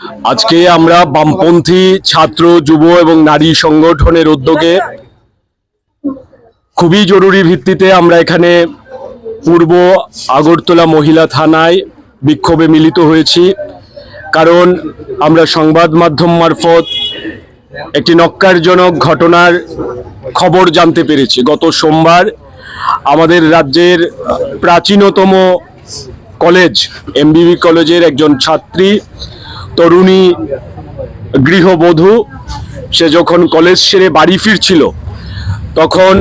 আজকে আমরা বামপন্থী ছাত্র যুব এবং নারী সংগঠনের উদ্যোগে খুবই জরুরি ভিত্তিতে আমরা এখানে পূর্ব আগরতলা মহিলা থানায় বিক্ষোভে মিলিত হয়েছি। কারণ আমরা সংবাদ মাধ্যম মারফত একটি ন্যক্কারজনক ঘটনার খবর জানতে পেরেছি। গত সোমবার আমাদের রাজ্যের প্রাচীনতম কলেজ এমবিবি কলেজের একজন ছাত্রী তরুণী গৃহবধূ সে যখন কলেজ সেরে বাড়ি ফিরছিল তখন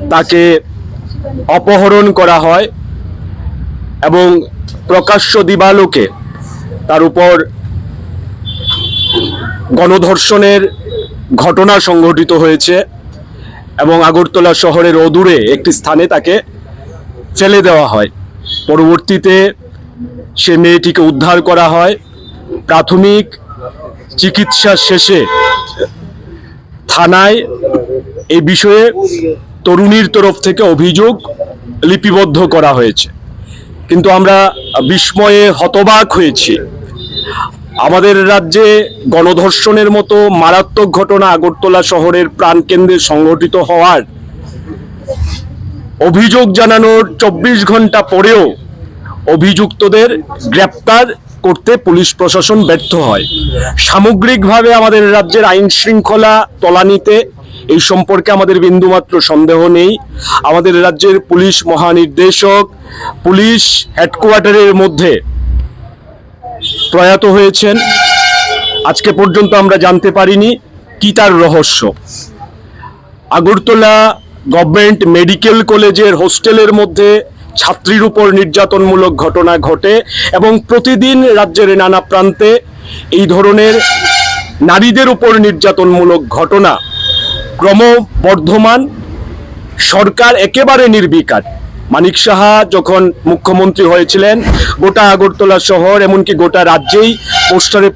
তাকে অপহরণ করা হয় এবং প্রকাশ্য দিবালোকে তার উপর গণধর্ষণের ঘটনা সংঘটিত হয়েছে এবং আগরতলা শহরের অদূরে একটি স্থানে তাকে ফেলে দেওয়া হয়। পরবর্তীতে সে মেয়েটিকে উদ্ধার করা হয়। প্রাথমিক চিকিৎসা শেষে থানায় এই বিষয়ে তরুণীর তরফ থেকে অভিযোগ লিপিবদ্ধ করা হয়েছে। কিন্তু আমরা বিস্ময়ে হতবাক হয়েছি। আমাদের রাজ্যে গণধর্ষণের মতো মারাত্মক ঘটনা আগরতলা শহরের প্রাণকেন্দ্রে সংঘটিত হওয়ার অভিযোগ জানানোর 24 ঘন্টা পরেও অভিযুক্তদের গ্রেপ্তার করতে পুলিশ প্রশাসন ব্যর্থ হয়। সামগ্রিকভাবে আমাদের রাজ্যের আইন শৃঙ্খলা তলানিতে এই সম্পর্কে আমাদের বিন্দুমাত্র সন্দেহ নেই। আমাদের রাজ্যের পুলিশ মহানির্দেশক পুলিশ হেডকোয়ার্টারের মধ্যে প্রয়াত হয়েছেন। আজকে পর্যন্ত আমরা জানতে পারিনি কি তার রহস্য। আগরতলা গভর্নমেন্ট মেডিকেল কলেজের হোস্টেলের মধ্যে ছাত্রীর উপর নির্যাতনমূলক ঘটনা ঘটে এবং প্রতিদিন রাজ্যের নানা প্রান্তে এই ধরনের নারীদের উপর নির্যাতনমূলক ঘটনা ক্রমবর্ধমান। সরকার একেবারে নির্বিকার। মানিক সাহা যখন মুখ্যমন্ত্রী হয়েছিলেন গোটা আগরতলা শহর এমনকি গোটা রাজ্যেই পোস্টারে